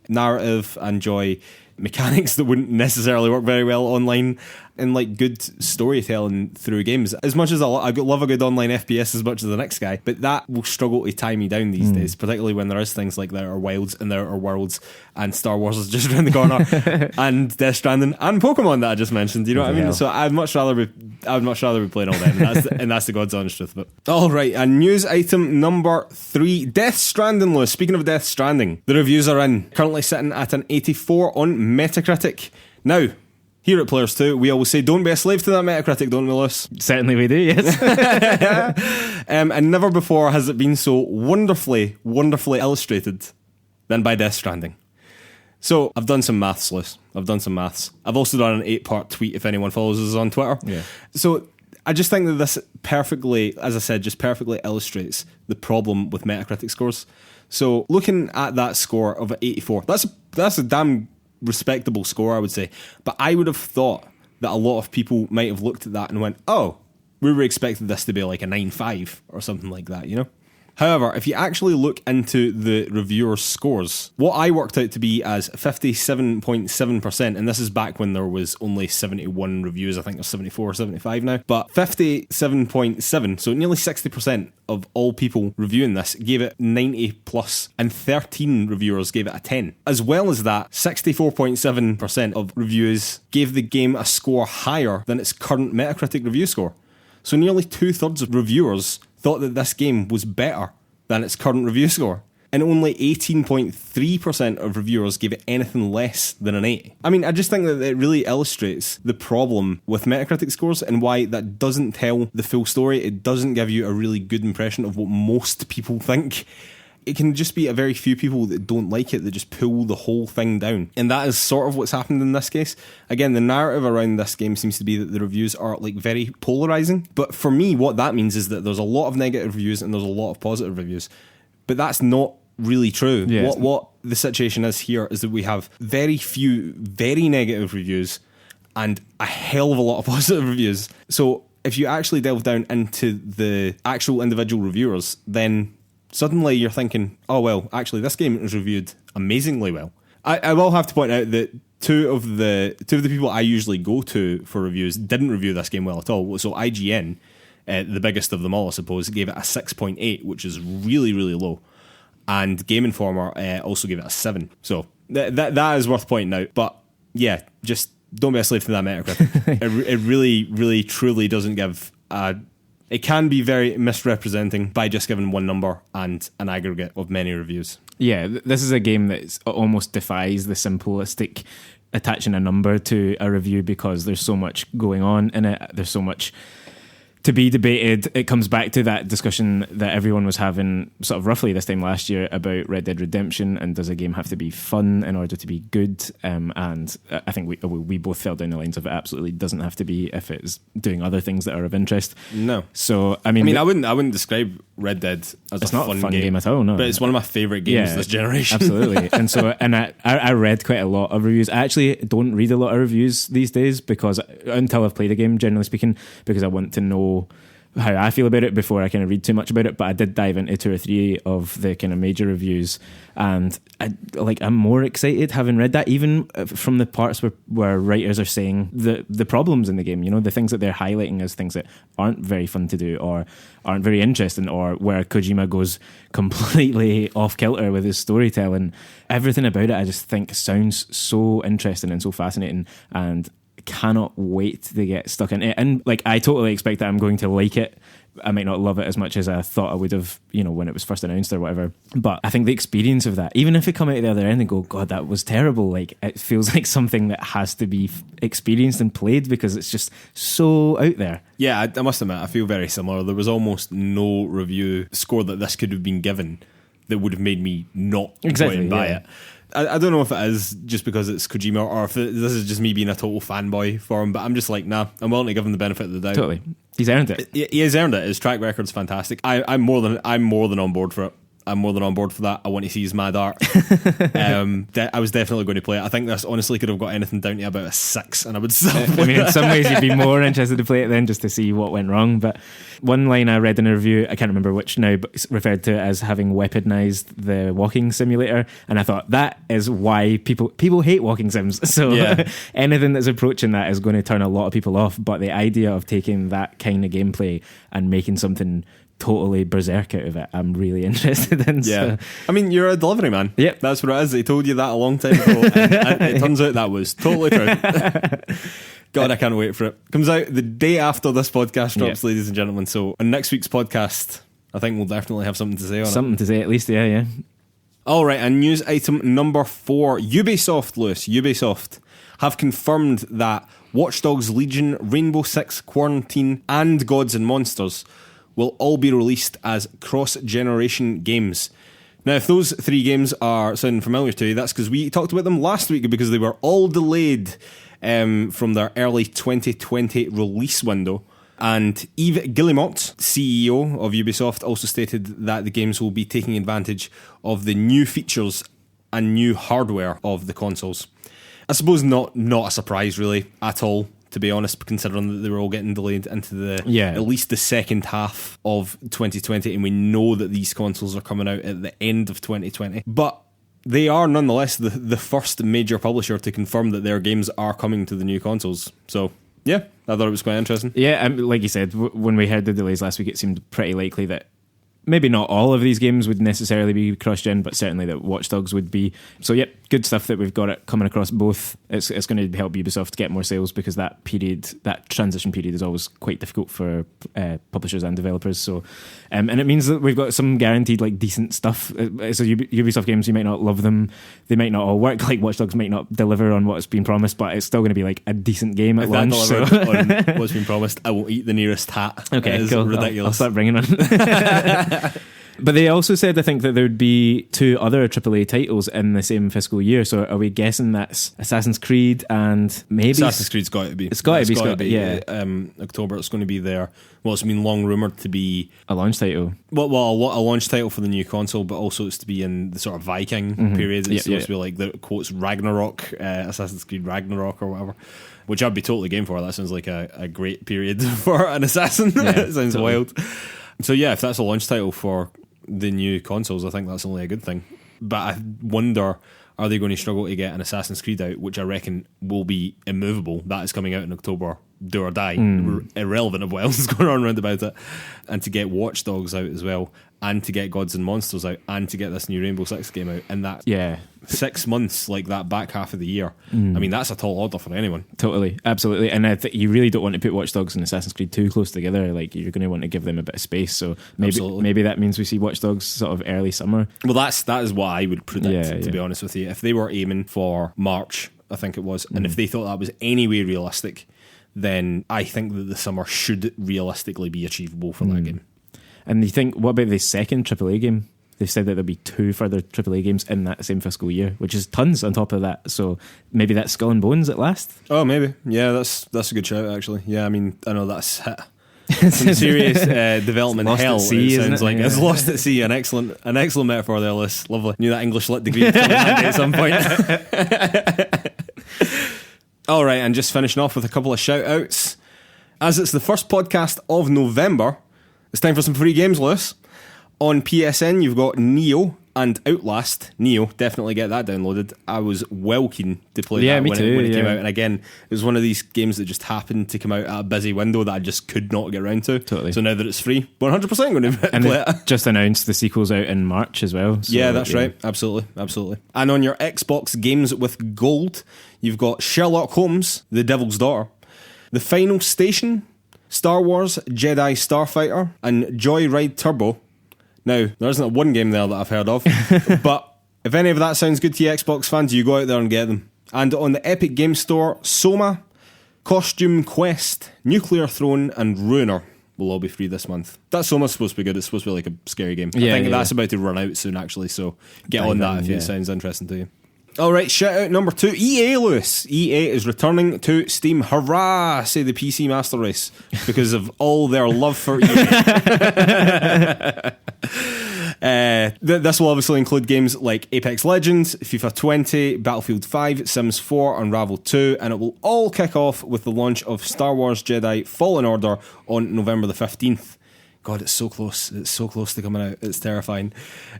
narrative. I enjoy mechanics that wouldn't necessarily work very well online, and like good storytelling through games. As much as I love a good online FPS as much as the next guy, but that will struggle to tie me down these days, particularly when there is things like There Are Wilds and There Are Worlds and Star Wars is just around the corner and Death Stranding and Pokemon that I just mentioned, you know what I mean? So I would much rather be playing all them, and that's the God's honest truth. But all right, and news item number 3, Death Stranding, Lewis. Speaking of Death Stranding, the reviews are in, currently sitting at an 84 on Metacritic. Now, here at PlayersToo, we always say, don't be a slave to that Metacritic, don't we, Lewis? Certainly we do, yes. And never before has it been so wonderfully, wonderfully illustrated than by Death Stranding. So, I've done some maths, Lewis. I've also done an 8-part tweet, if anyone follows us on Twitter. Yeah. So, I just think that this perfectly, as I said, just perfectly illustrates the problem with Metacritic scores. So, looking at that score of 84, that's a damn respectable score, I would say. But I would have thought that a lot of people might have looked at that and went, oh, we were expecting this to be like a 9.5 or something like that, you know? However, if you actually look into the reviewers' scores, what I worked out to be as 57.7%, and this is back when there was only 71 reviews, I think there's 74 or 75 now, but 57.7, so nearly 60% of all people reviewing this gave it 90 plus, and 13 reviewers gave it a 10. As well as that, 64.7% of reviews gave the game a score higher than its current Metacritic review score. So nearly 2/3 of reviewers thought that this game was better than its current review score. And only 18.3% of reviewers gave it anything less than an 8. I mean, I just think that it really illustrates the problem with Metacritic scores and why that doesn't tell the full story. It doesn't give you a really good impression of what most people think. It can just be a very few people that don't like it that just pull the whole thing down. And that is sort of what's happened in this case. Again, the narrative around this game seems to be that the reviews are like very polarizing. But for me, what that means is that there's a lot of negative reviews and there's a lot of positive reviews. But that's not really true. Yeah. What the situation is here is that we have very few very negative reviews and a hell of a lot of positive reviews. So if you actually delve down into the actual individual reviewers, then suddenly you're thinking, oh, well, actually, this game is reviewed amazingly well. I will have to point out that two of the people I usually go to for reviews didn't review this game well at all. So IGN, the biggest of them all, I suppose, gave it a 6.8, which is really, really low. And Game Informer also gave it a 7. So that is worth pointing out. But yeah, just don't be a slave to that Metacritic. It really, really, truly doesn't give a... It can be very misrepresenting by just giving one number and an aggregate of many reviews. Yeah, this is a game that almost defies the simplistic attaching a number to a review because there's so much going on in it. There's so much to be debated. It comes back to that discussion that everyone was having sort of roughly this time last year about Red Dead Redemption and does a game have to be fun in order to be good? And I think we both fell down the lines of it absolutely doesn't have to be if it's doing other things that are of interest. No. So I wouldn't describe Red Dead as it's a not a fun game at all, no. But it's one of my favourite games this generation. Absolutely. And I read quite a lot of reviews. I actually don't read a lot of reviews these days because until I've played a game, generally speaking, because I want to know how I feel about it before I kind of read too much about it. But I did dive into 2 or 3 of the kind of major reviews, and I'm more excited having read that, even from the parts where writers are saying the problems in the game, the things that they're highlighting as things that aren't very fun to do or aren't very interesting, or where Kojima goes completely off kilter with his storytelling. Everything about it I just think sounds so interesting and so fascinating, and cannot wait to get stuck in it. And I totally expect that I'm going to like it. I might not love it as much as I thought I would have, when it was first announced or whatever. But I think the experience of that, even if it come out the other end and go, God, that was terrible, it feels like something that has to be experienced and played because it's just so out there. Yeah, I must admit, I feel very similar. There was almost no review score that this could have been given that would have made me not go and buy it. I don't know if it is just because it's Kojima or if this is just me being a total fanboy for him, but I'm just like, nah, I'm willing to give him the benefit of the doubt. Totally. He's earned it. He has earned it. His track record's fantastic. I'm more than on board for it. I'm more than on board for that. I want to see his mad art. I was definitely going to play it. I think this honestly could have got anything down to about a 6 and I would still in some ways you'd be more interested to play it then just to see what went wrong. But one line I read in a review, I can't remember which now, but referred to it as having weaponized the walking simulator, and I thought that is why people hate walking sims. So anything that's approaching that is going to turn a lot of people off, but the idea of taking that kind of gameplay and making something totally berserk out of it, I'm really interested in. Yeah, so. I mean, you're a delivery man. Yep, that's what it is. They told you that a long time ago, and it turns out that was totally true. God, I can't wait for it. Comes out the day after this podcast drops, ladies and gentlemen. So on next week's podcast, I think we'll definitely have something to say on it. Something to say at least, yeah. All right, and news item number 4. Ubisoft, Lewis. Ubisoft have confirmed that Watch Dogs Legion, Rainbow Six, Quarantine, and Gods and Monsters will all be released as cross-generation games. Now, if those 3 games are sounding familiar to you, that's because we talked about them last week because they were all delayed from their early 2020 release window. And Yves Guillemot, CEO of Ubisoft, also stated that the games will be taking advantage of the new features and new hardware of the consoles. I suppose not a surprise really at all, to be honest, considering that they were all getting delayed into at least the second half of 2020, and we know that these consoles are coming out at the end of 2020. But they are nonetheless the first major publisher to confirm that their games are coming to the new consoles. So, yeah, I thought it was quite interesting. Yeah, like you said, when we heard the delays last week, it seemed pretty likely that maybe not all of these games would necessarily be cross-gen, but certainly that Watch Dogs would be. So, yep, good stuff that we've got it coming across both. It's going to help Ubisoft get more sales because that transition period is always quite difficult for publishers and developers. So, and it means that we've got some guaranteed decent stuff. So Ubisoft games, you might not love them, they might not all work. Like Watch Dogs might not deliver on what's been promised, but it's still going to be a decent game at launch. So. On what's been promised, I will eat the nearest hat. Okay, cool. Ridiculous. I'll start bringing on. But they also said, I think, that there would be 2 other AAA titles in the same fiscal year. So are we guessing that's Assassin's Creed and maybe... Assassin's Creed's got to be. It's got to be, yeah. October, it's going to be there. Well, it's been long rumoured to be... a launch title. Well, a launch title for the new console, but also it's to be in the sort of Viking period. It's supposed to be the quotes Ragnarok, Assassin's Creed Ragnarok or whatever. Which I'd be totally game for. That sounds like a great period for an assassin. Yeah, it sounds wild. So yeah, if that's a launch title for the new consoles, I think that's only a good thing. But I wonder, are they going to struggle to get an Assassin's Creed out, which I reckon will be immovable? That is coming out in October, do or die, irrelevant of what else is going on around about it. And to get Watch Dogs out as well, and to get Gods and Monsters out, and to get this new Rainbow Six game out, and that 6 months, that back half of the year. I mean, that's a tall order for anyone. Totally, absolutely. And I think you really don't want to put Watch Dogs and Assassin's Creed too close together. You're going to want to give them a bit of space. So maybe that means we see Watch Dogs sort of early summer. Well, that is what I would predict, to be honest with you. If they were aiming for March, I think it was, and if they thought that was any way realistic, then I think that the summer should realistically be achievable for that game. And you think, what about the second AAA game? They've said that there'll be 2 further AAA games in that same fiscal year, which is tons on top of that. So maybe that's Skull and Bones at last? Oh, maybe. Yeah, that's a good shout, actually. Yeah, I mean, I know that's hit some serious development hell. Sea, it sounds like Yeah. It's lost at sea. An excellent metaphor there, Liz. Lovely. Knew that English lit degree would come in handy at some point. All right, and just finishing off with a couple of shout outs. As it's the first podcast of November, it's time for some free games, Lewis. On PSN, you've got Neo and Outlast. Neo, definitely get that downloaded. I was well keen to play that when it came out. And again, it was one of these games that just happened to come out at a busy window that I just could not get around to. Totally. So now that it's free, 100% going to play And it. just announced the sequel's out in March as well. So, Yeah, that's right. Absolutely. And on your Xbox Games with Gold, you've got Sherlock Holmes, The Devil's Daughter, The Final Station, Star Wars Jedi Starfighter, and Joyride Turbo. Now, there isn't one game there that I've heard of, but if any of that sounds good to you Xbox fans, you go out there and get them. And on the Epic Game Store, Soma, Costume Quest, Nuclear Throne, and Ruiner will all be free this month. That Soma's supposed to be good. It's supposed to be like a scary game. I think that's about to run out soon, actually, so get on that if it sounds interesting to you. Alright, shout out number 2, EA, Lewis. EA is returning to Steam. Hurrah, say the PC Master Race, because of all their love for EA. This will obviously include games like Apex Legends, FIFA 20, Battlefield 5, Sims 4, Unravel 2, and it will all kick off with the launch of Star Wars Jedi Fallen Order on November the 15th. God, it's so close. It's so close to coming out. It's terrifying.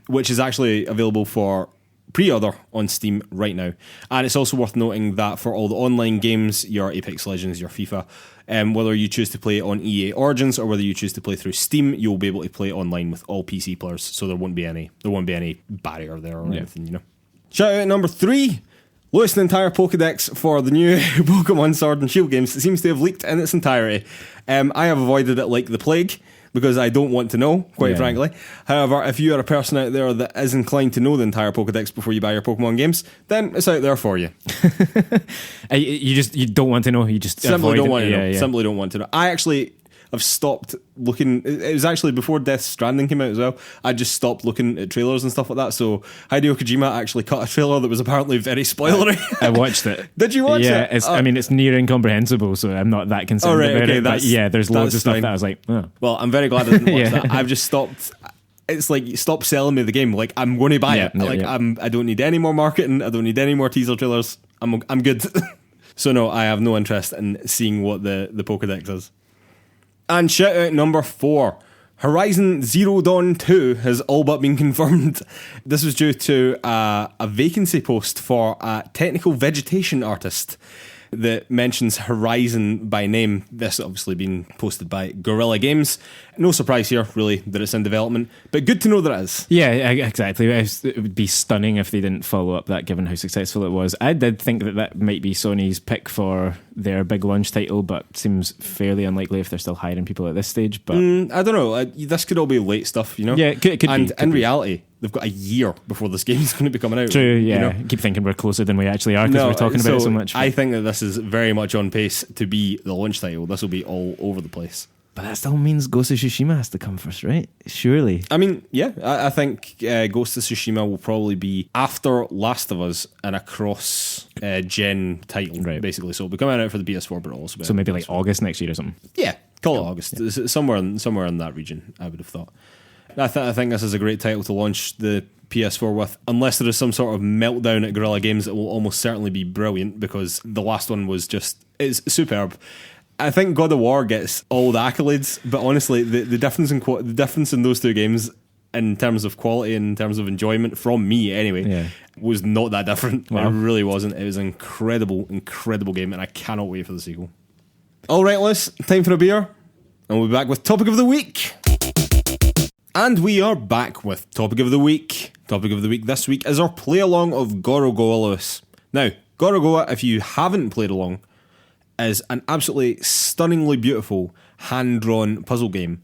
Which is actually available for pre-order on Steam right now. And it's also worth noting that for all the online games, your Apex Legends, your FIFA, whether you choose to play on EA Origins or whether you choose to play through Steam, you'll be able to play online with all PC players, so there won't be any barrier there or anything, you know. Shout out number 3. Lewis, the entire Pokedex for the new Pokemon Sword and Shield games. It seems to have leaked in its entirety. I have avoided it like the plague, because I don't want to know, quite frankly. However, if you are a person out there that is inclined to know the entire Pokedex before you buy your Pokemon games, then it's out there for you. You don't want to know. You just simply don't want to know. Yeah. Simply don't want to know. I actually have stopped looking. It was actually before Death Stranding came out as well. I just stopped looking at trailers and stuff like that. So Hideo Kojima actually cut a trailer that was apparently very spoilery. I watched it. Did you watch it? Yeah, it's near incomprehensible, so I'm not that concerned about it. But there's loads of stuff that I was like, oh. Well, I'm very glad I didn't watch that. I've just stopped. It's like, stop selling me the game. Like, I'm going to buy it. I don't need any more marketing. I don't need any more teaser trailers. I'm good. So no, I have no interest in seeing what the Pokedex is. And shout out number 4. Horizon Zero Dawn 2 has all but been confirmed. This was due to a vacancy post for a technical vegetation artist that mentions Horizon by name. This obviously been posted by Guerrilla Games. No surprise here, really, that it's in development, but good to know that it is. Yeah, exactly. It would be stunning if they didn't follow up that, given how successful it was. I did think that might be Sony's pick for their big launch title, but seems fairly unlikely if they're still hiring people at this stage. But I don't know. This could all be late stuff, you know? Yeah, it could and be. In reality, they've got a year before this game is going to be coming out. True, yeah. You know? I keep thinking we're closer than we actually are because we're talking about it so much. I think that this is very much on pace to be the launch title. This will be all over the place. But that still means Ghost of Tsushima has to come first, right? Surely. I mean, yeah, I think Ghost of Tsushima will probably be after Last of Us and a cross-gen title, right, basically. So it'll be coming out for the PS4, but also... So maybe like August next year or something? Yeah, call it August. Yeah. Somewhere in that region, I would have thought. I think this is a great title to launch the PS4 with, unless there is some sort of meltdown at Guerrilla Games that will almost certainly be brilliant, because the last one was it's superb. I think God of War gets all the accolades, but honestly, the difference in those two games, in terms of quality and in terms of enjoyment, from me anyway, was not that different. Wow. It really wasn't. It was an incredible game, and I cannot wait for the sequel. All right, Liz, time for a beer, and we'll be back with Topic of the Week. And we are back with Topic of the Week. Topic of the Week this week is our play-along of Gorogoa, Lewis. Now, Gorogoa, if you haven't played along, is an absolutely stunningly beautiful hand-drawn puzzle game.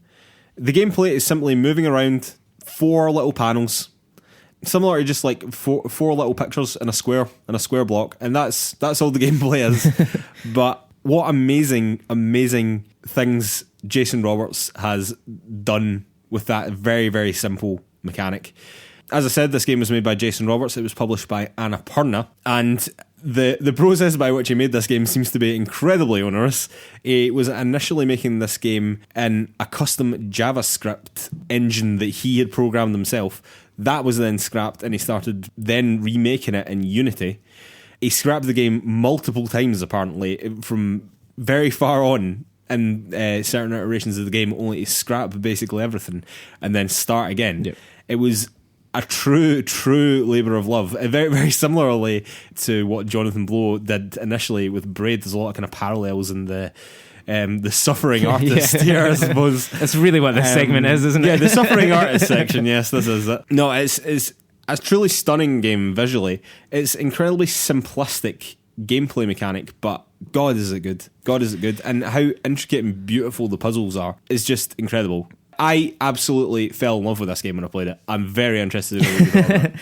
The gameplay is simply moving around 4 little panels, similar to just like four little pictures in a square block, and that's all the gameplay is. But what amazing things Jason Roberts has done with that very, very simple mechanic. As I said, this game was made by Jason Roberts. It was published by Annapurna, and the process by which he made this game seems to be incredibly onerous. He was initially making this game in a custom JavaScript engine that he had programmed himself. That was then scrapped, and he started then remaking it in Unity. He scrapped the game multiple times, apparently, from very far on in certain iterations of the game, only to scrap basically everything and then start again. Yep. It was a true labour of love. Very, very similarly to what Jonathan Blow did initially with Braid. There's a lot of kind of parallels in the suffering artist here, I suppose. That's really what this segment is, isn't it? Yeah, the suffering artist section. Yes, this is it. No, it's a truly stunning game visually. It's incredibly simplistic gameplay mechanic, but God is it good. God is it good. And how intricate and beautiful the puzzles are is just incredible. I absolutely fell in love with this game when I played it. I'm very interested in what you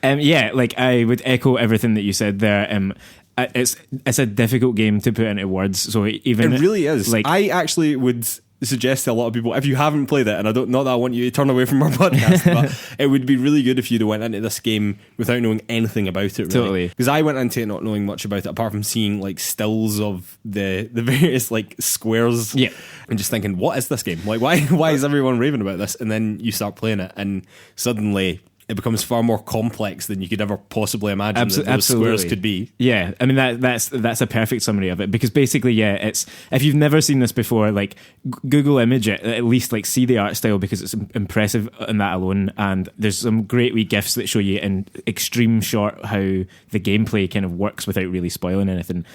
about. Yeah, like I would echo everything that you said there. It's a difficult game to put into words. So even it really is. Like, I actually would suggest to a lot of people, if you haven't played it, and I don't, not that I want you to turn away from our podcast, but it would be really good if you'd went into this game without knowing anything about it, really. Totally. Because I went into it not knowing much about it, apart from seeing like stills of the various like squares, yeah, and just thinking, what is this game? Like, why is everyone raving about this? And then you start playing it, and suddenly it becomes far more complex than you could ever possibly imagine that those squares could be. Yeah, I mean that's a perfect summary of it, because basically, yeah, it's, if you've never seen this before, like Google image it, at least like see the art style, because it's impressive in that alone, and there's some great wee GIFs that show you in extreme short how the gameplay kind of works without really spoiling anything.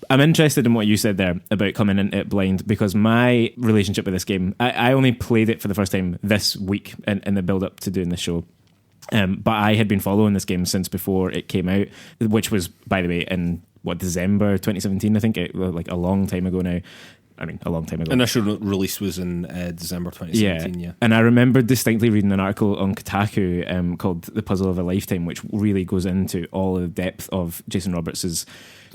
I'm interested in what you said there about coming into it blind, because my relationship with this game, I only played it for the first time this week in the build up to doing the show. But I had been following this game since before it came out, which was, by the way, in December 2017, I think, like a long time ago now. I mean, a long time ago. Initial release was in December 2017, yeah. And I remember distinctly reading an article on Kotaku called The Puzzle of a Lifetime, which really goes into all the depth of Jason Roberts'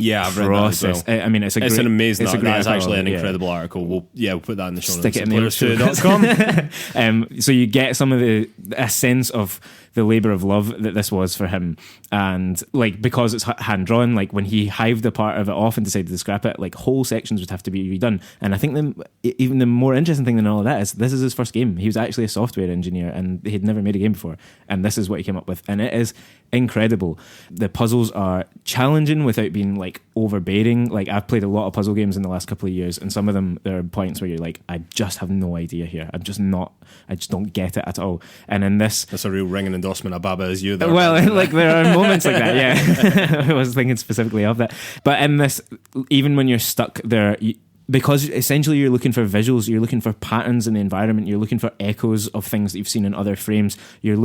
I've read that as well. I mean, it's an amazing article. That's actually an incredible article. We'll put that in the show notes. Stick it in PlayersToo.com. So you get some of a sense of the labour of love that this was for him, and like, because it's hand drawn, like when he hived a part of it off and decided to scrap it, like whole sections would have to be redone. And I think even the more interesting thing than all of that is this is his first game. He was actually a software engineer and he'd never made a game before, and this is what he came up with, and it is incredible. The puzzles are challenging without being like overbearing. Like, I've played a lot of puzzle games in the last couple of years, and some of them, there are points where you're like, I just have no idea here. I just don't get it at all. And in this, that's a real ringing endorsement of Baba Is You there. Well, like there are moments like that, yeah. I was thinking specifically of that. But in this, even when you're stuck there, because essentially you're looking for visuals, you're looking for patterns in the environment, you're looking for echoes of things that you've seen in other frames, you're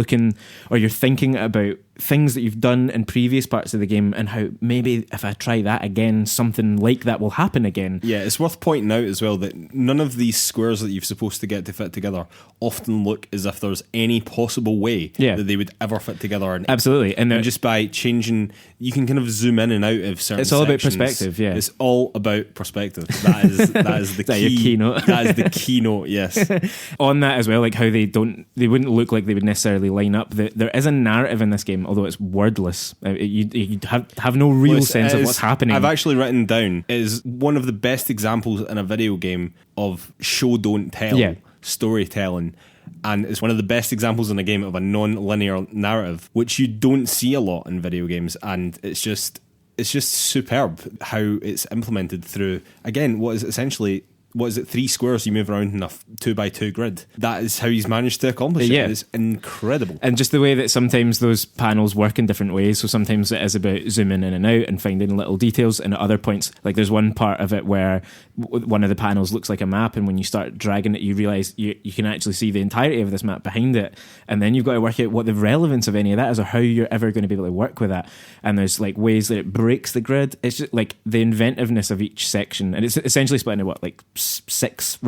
thinking about things that you've done in previous parts of the game, and how maybe if I try that again, something like that will happen again. Yeah, it's worth pointing out as well that none of these squares that you're supposed to get to fit together often look as if there's any possible way that they would ever fit together. And absolutely. And just by changing, you can kind of zoom in and out of certain It's all sections. about perspective, yeah. It's all about perspective. That is the is that your keynote? That is the keynote, yes. On that as well, like how they wouldn't look like they would necessarily line up. There is a narrative in this game, although it's wordless. You have no real sense of what's happening. I've actually written down, it is one of the best examples in a video game of show don't tell storytelling, and it's one of the best examples in a game of a non-linear narrative, which you don't see a lot in video games, and it's just superb how it's implemented through, again, what is essentially 3 squares you move around in a 2x2 grid. That is how he's managed to accomplish it. It's incredible. And just the way that sometimes those panels work in different ways. So sometimes it is about zooming in and out and finding little details, and at other points, like there's one part of it where one of the panels looks like a map, and when you start dragging it, you realise you can actually see the entirety of this map behind it, and then you've got to work out what the relevance of any of that is, or how you're ever going to be able to work with that. And there's like ways that it breaks the grid. It's just like the inventiveness of each section, and it's essentially split into roughly six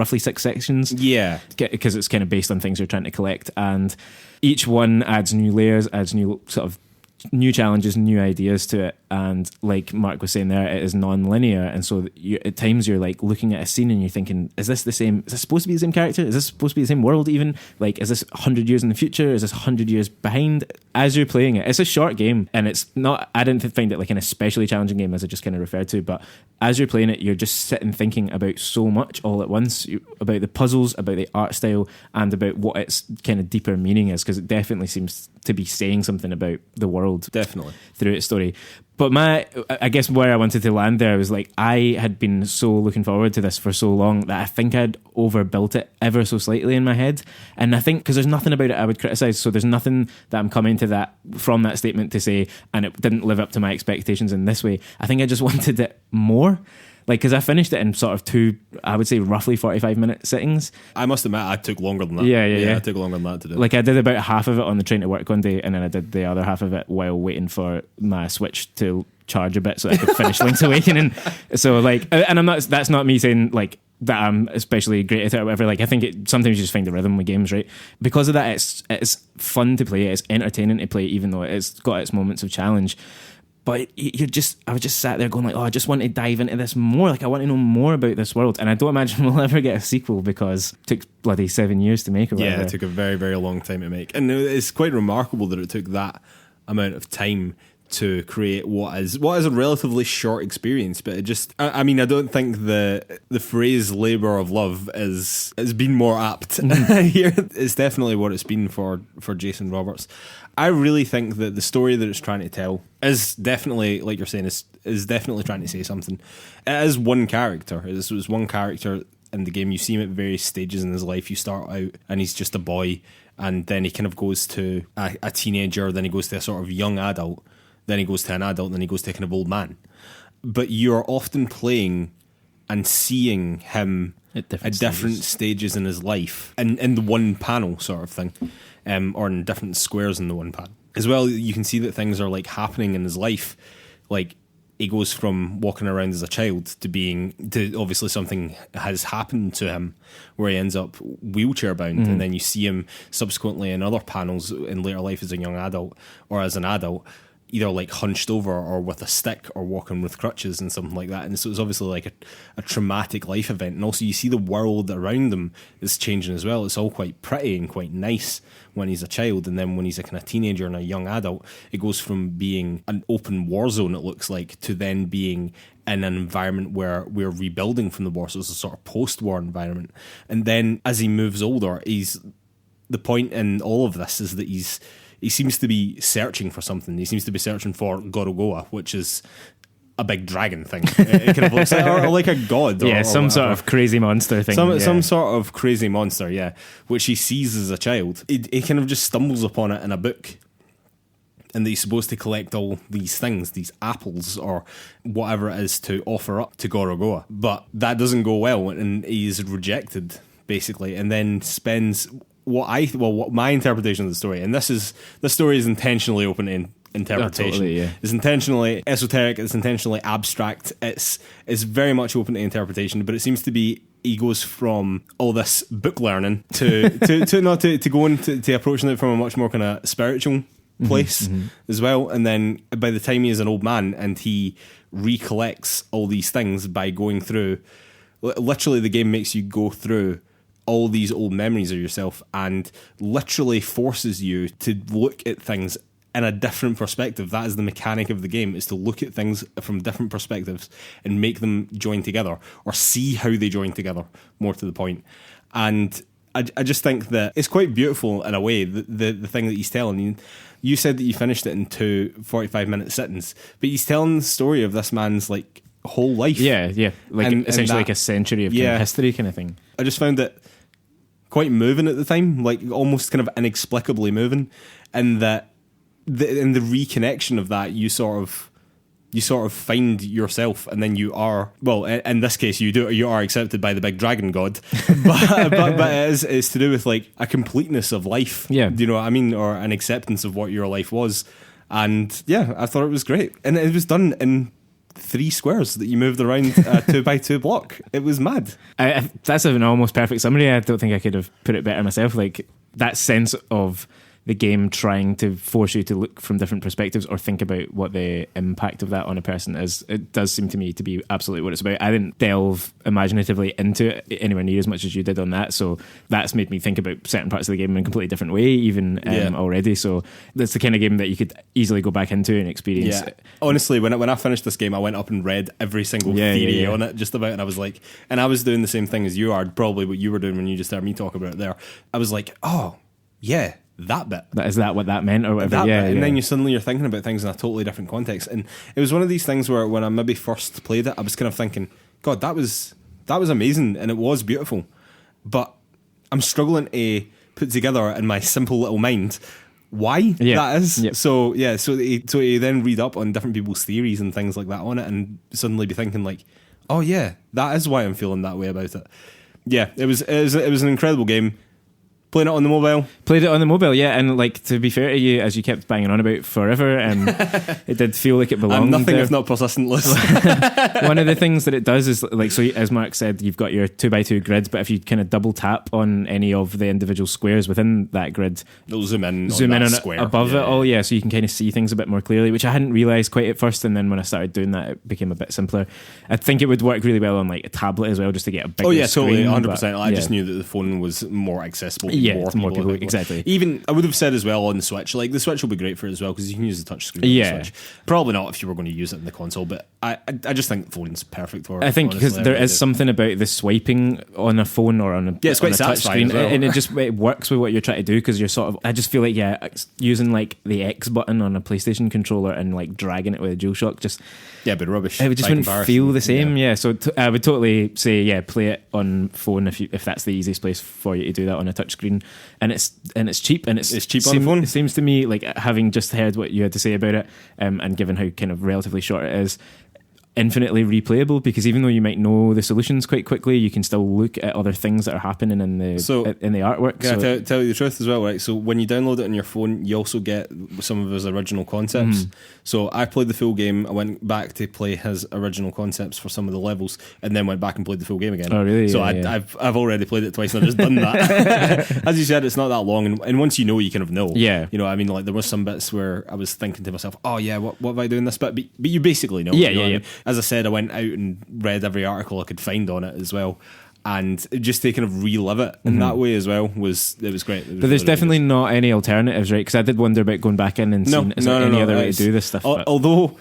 sections, because it's kind of based on things you're trying to collect, and each one adds new layers, adds new sort of new challenges, new ideas to it, and like Mark was saying there, it is non-linear, and so at times you're like looking at a scene and you're thinking, is this the same? Is this supposed to be the same character? Is this supposed to be the same world even? Like, is this 100 years in the future? Is this 100 years behind? As you're playing it, it's a short game, and it's not, I didn't find it like an especially challenging game, as I just kind of referred to, but as you're playing it, you're just sitting thinking about so much all at once, about the puzzles, about the art style, and about what its kind of deeper meaning is, because it definitely seems to be saying something about the world. Definitely. Through its story. But I guess where I wanted to land there was like, I had been so looking forward to this for so long that I think I'd overbuilt it ever so slightly in my head. And I think, because there's nothing about it I would criticise, so there's nothing that I'm coming to that from that statement to say, and it didn't live up to my expectations in this way. I think I just wanted it more. Like, because I finished it in sort of 2, I would say roughly 45-minute sittings. I must admit, I took longer than that. Yeah. I took longer than that to do. Like, I did about half of it on the train to work one day, and then I did the other half of it while waiting for my Switch to charge a bit so I could finish Link's Awakening. So, like, and that's not me saying, like, that I'm especially great at it or whatever. Like, I think sometimes you just find the rhythm with games, right? Because of that, it's fun to play, it's entertaining to play, even though it's got its moments of challenge. But I was just sat there going like, oh, I just want to dive into this more. Like, I want to know more about this world. And I don't imagine we'll ever get a sequel, because it took bloody 7 years to make or whatever. Yeah, it took a very, very long time to make. And it's quite remarkable that it took that amount of time to create what is a relatively short experience. But it just, I mean, I don't think the phrase labour of love has been more apt here. It's definitely what it's been for Jason Roberts. I really think that the story that it's trying to tell is definitely, like you're saying, is definitely trying to say something. It is one character. It was one character in the game. You see him at various stages in his life. You start out and he's just a boy, and then he kind of goes to a teenager, then he goes to a sort of young adult, then he goes to an adult, then he goes to a kind of old man. But you're often playing and seeing him at different stages in his life, in the one panel sort of thing. Or in different squares in the one panel. As well, you can see that things are like happening in his life. Like, he goes from walking around as a child to obviously something has happened to him where he ends up wheelchair bound, and then you see him subsequently in other panels in later life as a young adult or as an adult, either like hunched over or with a stick or walking with crutches and something like that. And so it's obviously like a traumatic life event. And also you see the world around them is changing as well. It's all quite pretty and quite nice when he's a child, and then when he's a kind of teenager and a young adult, it goes from being an open war zone, it looks like, to then being in an environment where we're rebuilding from the war. So it's a sort of post-war environment. And then as he moves older, the point in all of this is that he seems to be searching for something. He seems to be searching for Gorogoa, which is a big dragon thing. It kind of looks like, or like a god. Yeah, or some whatever. sort of crazy monster thing. Some sort of crazy monster, yeah, which he sees as a child. He kind of just stumbles upon it in a book, and that he's supposed to collect all these things, these apples or whatever it is, to offer up to Gorogoa. But that doesn't go well, and he's rejected, basically, and then spends... what my interpretation of the story, and this story is intentionally open to interpretation. Totally, yeah. It's intentionally esoteric, it's intentionally abstract, it's very much open to interpretation, but it seems to be he goes from all this book learning to go into to approaching it from a much more kind of spiritual place as well. And then by the time he is an old man and he recollects all these things by going through, literally the game makes you go through all these old memories of yourself and literally forces you to look at things in a different perspective. That is the mechanic of the game, is to look at things from different perspectives and make them join together, or see how they join together, more to the point. And I just think that it's quite beautiful in a way, the thing that he's telling. You said that you finished it in 2 45-minute sittings, but he's telling the story of this man's like whole life. Yeah. Like, essentially like a century of kind of history kind of thing. I just found it quite moving at the time, like almost kind of inexplicably moving, and that in the reconnection of that, you sort of find yourself, and then you are, well, in this case you are accepted by the big dragon god, but it's to do with like a completeness of life. Yeah, do you know what I mean, or an acceptance of what your life was. And yeah, I thought it was great, and it was done in 3 squares that you moved around a 2x2 block. It was mad. That's an almost perfect summary. I don't think I could have put it better myself. Like, that sense of the game trying to force you to look from different perspectives or think about what the impact of that on a person is. It does seem to me to be absolutely what it's about. I didn't delve imaginatively into it anywhere near as much as you did on that, so that's made me think about certain parts of the game in a completely different way even already. So that's the kind of game that you could easily go back into and experience. Honestly, when I finished this game, I went up and read every single theory on it just about, and I was like, and I was doing the same thing as you are, probably what you were doing when you just heard me talk about it there. I was like, oh yeah, that bit. Is that what that meant or whatever? And then you're thinking about things in a totally different context. And it was one of these things where when I maybe first played it, I was kind of thinking, God, that was amazing and it was beautiful. But I'm struggling to put together in my simple little mind why that is. Yep. So you then read up on different people's theories and things like that on it and suddenly be thinking like, oh yeah, that is why I'm feeling that way about it. Yeah, it was an incredible game. Playing it on the mobile? Played it on the mobile, yeah. And like, to be fair to you, as you kept banging on about forever, it did feel like it belonged. I'm nothing there. if not persistent-less. One of the things that it does is, like, so as Mark said, you've got your 2x2 grid, but if you kind of double tap on any of the individual squares within that grid, they'll zoom in on it square above it all, so you can kind of see things a bit more clearly, which I hadn't realised quite at first, and then when I started doing that, it became a bit simpler. I think it would work really well on like a tablet as well, just to get a bigger screen. Totally, 100%. I just knew that the phone was more accessible to more people. Exactly. Even I would have said as well on the Switch, like the Switch will be great for it as well because you can use the touch screen on the Switch. Probably not if you were going to use it in the console, but I just think the phone's perfect for it. I think because there is something about the swiping on a phone or on a, it's quite on a touch screen, well. and it works with what you're trying to do because you're sort of, I just feel like using like the X button on a PlayStation controller and like dragging it with a DualShock but rubbish. It just wouldn't feel the same. So I would totally say play it on phone if that's the easiest place for you to do that on a touch screen, and it's cheap and it's cheap on the phone. It seems to me, like, having just heard what you had to say about it, and given how kind of relatively short it is, infinitely replayable, because even though you might know the solutions quite quickly, you can still look at other things that are happening in the artwork. Can I tell you the truth as well, right? So when you download it on your phone, you also get some of his original concepts. So I played the full game. I went back to play his original concepts for some of the levels, and then went back and played the full game again. Oh, really? So I've already played it twice, and I've just done that. As you said, it's not that long, and once you know, you kind of know. Yeah. You know, I mean, like there was some bits where I was thinking to myself, oh yeah, what have I doing this bit? But you basically know. Yeah, you know what I mean? As I said, I went out and read every article I could find on it as well, and just to kind of relive it in that way as well was great. But there's definitely not any alternatives, right? Because I did wonder about going back in and seeing is there any other way to do this stuff. Although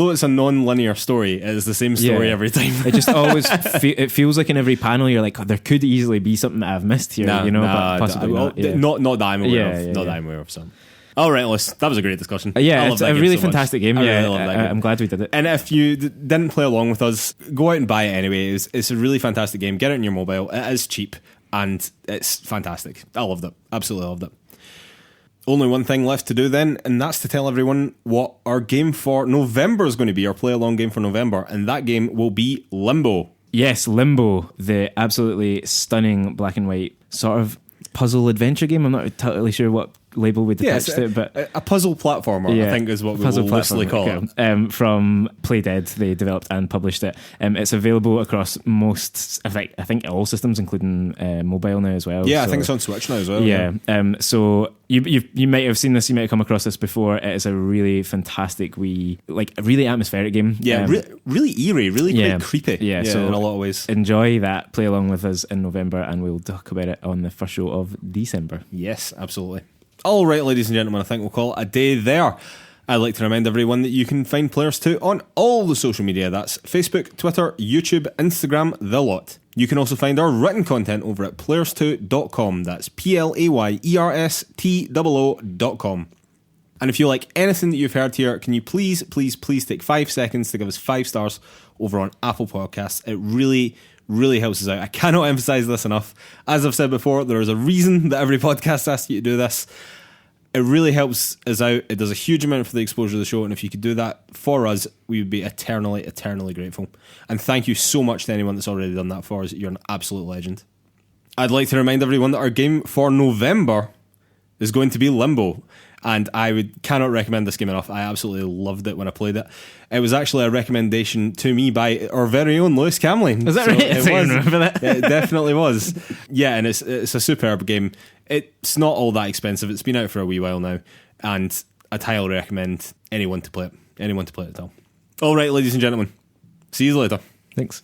it's a non-linear story, it is the same story every time. It just always it feels like in every panel you're like, there could easily be something that I've missed here, but possibly not. Not that I'm aware of. Not that I'm aware of some. All right, Liz, that was a great discussion. It's a really fantastic game. I really love that game. I'm glad we did it. And if you didn't play along with us, go out and buy it anyway. It's a really fantastic game. Get it on your mobile. It is cheap and it's fantastic. I loved it. Absolutely loved it. Only one thing left to do then, and that's to tell everyone what our game for November is going to be, our play-along game for November, and that game will be Limbo. Yes, Limbo, the absolutely stunning black and white sort of puzzle adventure game. I'm not totally sure what label we'd attach to it, but a puzzle platformer, I think, is what we will loosely call it. From Playdead, they developed and published it. It's available across most, I think all systems, including mobile now as well. Yeah, I think it's on Switch now as well. Yeah. So you might have seen this, you might have come across this before. It is a really fantastic, really atmospheric game. Yeah, really eerie, really quite creepy. Yeah, so in a lot of ways. Enjoy that. Play along with us in November, and we'll talk about it on the first show of December. Yes, absolutely. All right, ladies and gentlemen, I think we'll call it a day there. I'd like to remind everyone that you can find PlayersToo on all the social media. That's Facebook, Twitter, YouTube, Instagram, the lot. You can also find our written content over at PlayersToo.com. That's PlayerStoo.com. And if you like anything that you've heard here, can you please take 5 seconds to give us 5 stars over on Apple Podcasts? It really helps us out. I cannot emphasize this enough. As I've said before, there is a reason that every podcast asks you to do this. It really helps us out. It does a huge amount for the exposure of the show, and if you could do that for us, we would be eternally grateful. And thank you so much to anyone that's already done that for us. You're an absolute legend. I'd like to remind everyone that our game for November is going to be Limbo. and cannot recommend this game enough. I absolutely loved it when I played it. It was actually a recommendation to me by our very own Lewis Camley. Is that right? It I was. remember that. It definitely was. Yeah, and it's a superb game. It's not all that expensive. It's been out for a wee while now, and I'd highly recommend anyone to play it. Anyone to play it at all. All right, ladies and gentlemen. See you later. Thanks.